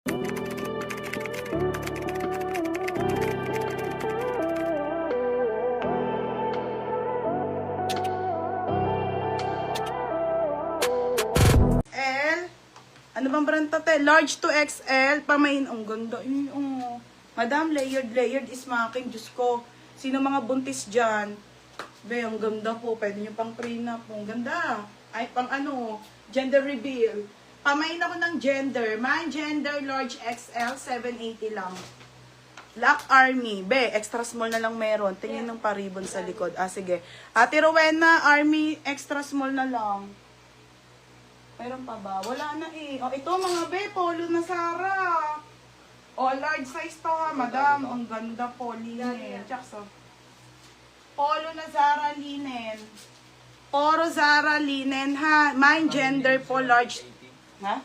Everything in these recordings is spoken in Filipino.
Ano bang brand to, te? Large to XL. Pamain. Ang ganda. Oh. Madam, layered is making. Diyos ko. Sino mga buntis dyan? Be, ang ganda po. Pwede nyo pang prenup po. Ang ganda. Ay, pang ano, gender reveal. Pamain ako ng gender. My gender, large XL, 780 lang. Black Army. Be, extra small na lang meron. Tingin ng paribon sa likod. Ah, sige. Ate Rowena, Army, extra small na lang. Meron pa ba? Wala na eh. O, ito mga be, polo na Sara. O, large size to ha, madam. Ang ganda po, linen. Tsaka polo na Zara, linen. Poro Zara, linen ha. Mine gender po, large. Ha?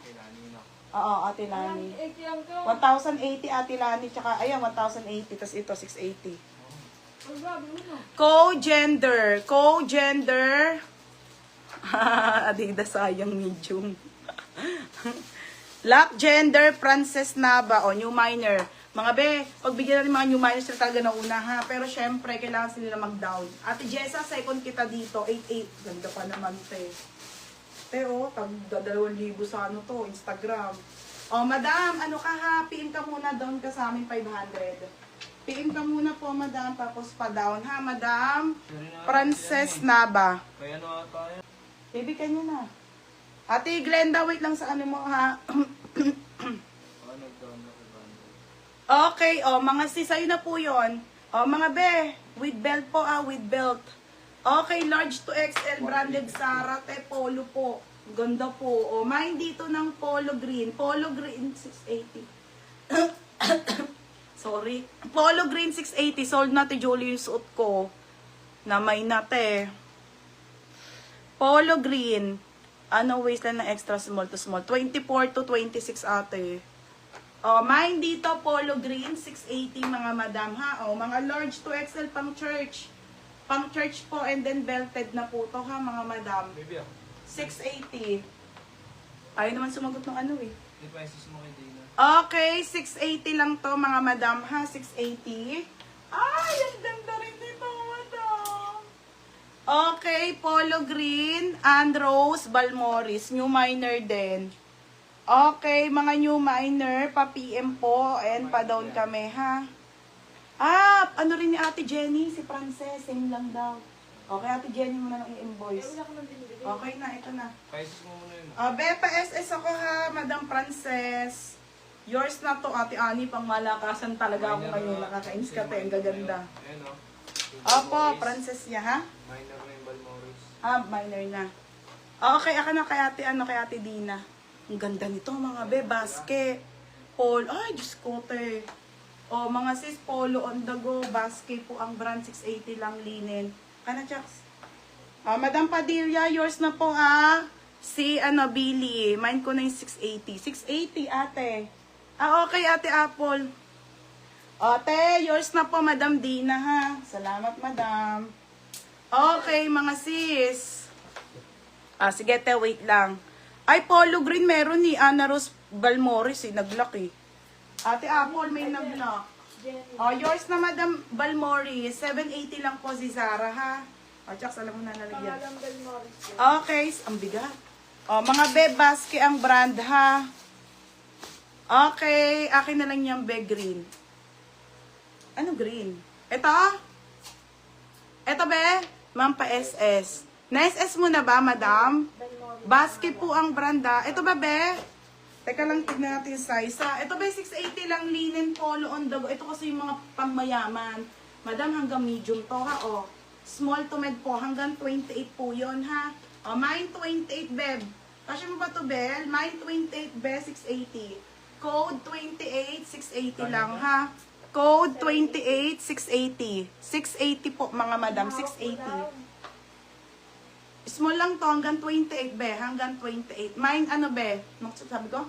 Oo, Ate Lani. 1,080 Ate Lani. Tsaka, ayan, 1,080. Tapos ito, 680. Co-gender. Co-gender. Adidas sayang medium. Lock gender, Princess Naba, o new minor. Mga be, pagbigyan natin mga new minors sila talaga na una ha. Pero syempre, kailangan sila mag-down. Ate Jessa, second kita dito, 88. Ganda pa naman, te. Te, o, tag 2,000 sa ano to, Instagram. O, madam, ano ka ha? PM ka muna, down ka sa amin, 500. PM ka muna po, madam, tapos pa-down ha, madam. Princess Naba. Kaya ano ata yan? Baby, kanya na. Ate Glenda, wait lang sa ano mo, ha? Okay, o, mga sis, ayun na po yun. O, mga be, with belt po, with belt. Okay, large to XL, branded Zara, te, polo po. Ganda po. O, mine dito ng polo green. Polo green, 680. Sorry. Polo green, 680. Sold na, te, Julie, yung suot ko. Na may na, te. Polo green. Ano waistline na extra small to small? 24 to 26 ate. O, mine dito, polo green, 680 mga madam ha. O, mga large to XL pang church. Pang church po and then belted na po to ha mga madam. 680. Ayaw naman sumagot ng ano eh. Okay, 680 lang to mga madam ha. 680. Ay, ang ganda rin dito madam. Okay, polo green and rose Balmoris. New minor din. Okay, mga new minor, pa-PM po and pa-down kami, ha? Ah, ano rin ni Ate Jenny? Si Frances, same lang daw. Okay, Ate Jenny mo na lang i-invoice. Okay na, ito na. Pa-SS mo muna yun. Be, pa-SS ako ha, Madam Frances. Yours na to, Ate Ani, pang malakasan talaga ako ngayon. Nakakainis ka, te, ang gaganda. Ayan o. Opo, Frances niya, ha? Minor na yung Balmoris. Ah, minor na. Okay, ako na kay Ate, kay Ate Dina. Ang ganda nito, mga be, basket. Polo, ay, Diyos ko, te. O, mga sis, polo on the go, basket po ang brand, 680 lang linen. Kana, Chucks? Madam Padilla, yours na po, ha? Si, Billy. Mine ko na yung 680. 680, ate. Okay, Ate Apple. Ate, yours na po, Madam Dina, ha? Salamat, Madam. Okay, mga sis. Sige, te, wait lang. Ay, polo green meron ni Ana Rose Balmoris, nag-lock eh. Ate Apple, may nag-lock. Yours na, Madam Balmoris. 780 lang po si Zara, ha? Chucks, alam mo na nalagyan. Okay, ang bigat. Mga bebaske ang brand, ha? Okay, akin na lang yung be green. Ano green? Ito? Ito, be? Ma'am, pa-SS. Na-SS mo na ba, Madam? Basket po ang branda. Ito ba, be? Teka lang, tignan natin yung size. Ito ba, 680 lang linen polo on the go. Ito kasi yung mga pangmayaman. Madam, hanggang medium to, ha? Small to med po. Hanggang 28 po yun, ha? Mine 28, beb. Kasi mo ba to, Bel? Mine 28, be, 680. Code 28, 680 lang, ha? Code 28, 680. 680 po, mga madam. 680. Small lang to, hanggang 28, be. Hanggang 28. Mine, ano, be? Sabi ko?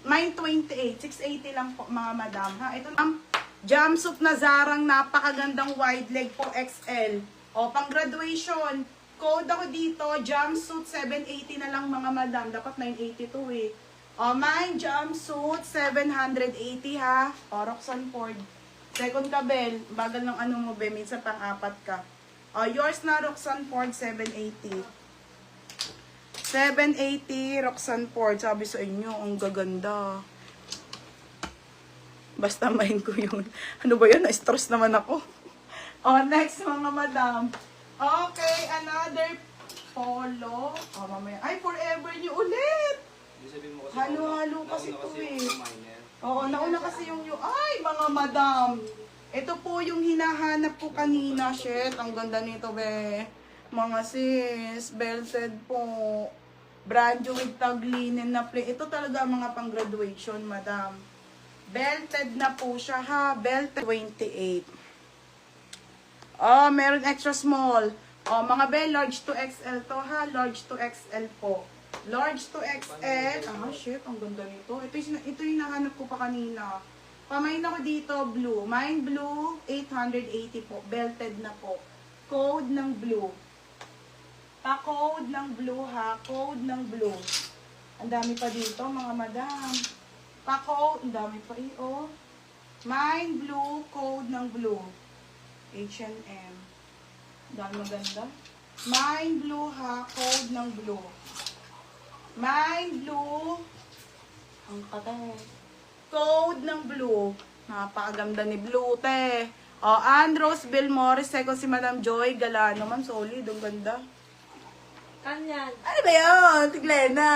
Mine 28. 680 lang po, mga madam. Ha? Ito lang. Jumpsuit na Zarang, napakagandang wide leg po, XL. Pang graduation. Code ako dito, jumpsuit 780 na lang, mga madam. Dapat 982 eh. O, mine jumpsuit, 780 ha. O, Roxanne Ford. Second ka, Bel. Bagal ng ano mo, Be. Minsan pang-apat ka. O, yours na, Roxanne Ford, 780. 780, Roxanne Ford. Sabi sa inyo, ang gaganda. Basta main ko yun. Ano ba yun? Na-stress naman ako. O, next mga madam. Okay, another polo. O, mamaya. Ay, forever nyo ulit. Hindi sabihin mo kasi Halo-halo nauna kasi to kasi eh. yung minor. Oo, nauna kasi yung ay, mga madam. Ito po yung hinahanap ko kanina. Shit, ang ganda nito, be. Mga sis, belted po. Brand new with tag linen na play. Ito talaga mga pang-graduation, madam. Belted na po siya, ha. Belted 28. Oh, meron extra small. Oh, mga be, large to XL to, ha. Large to XL po. Large to XL. Ah, shit. Ang ganda nito. Ito yung nahanap ko pa kanina. Pamain ako dito, blue. Mine blue, 880 po. Belted na po. Code ng blue. Pa-code ng blue, ha. Code ng blue. Ang dami pa dito, mga madam. Pa-code. Ang dami pa oh. Mine blue, code ng blue. H&M. Ang dami maganda. Mine blue, ha. Code ng blue. Mine blue. Ang katay. Code ng blue. Napakaganda ni blue, te. O, Andros Belmores. Second si Madam Joy Galano. Man, solid. Ang ganda. Kanyan. Ano ba yun? Tiglena.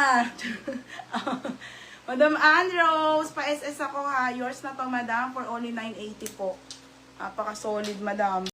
Madam Andros. Pa-SS ako, ha. Yours na to, Madam. For only 980 po. Napaka-solid, Madam.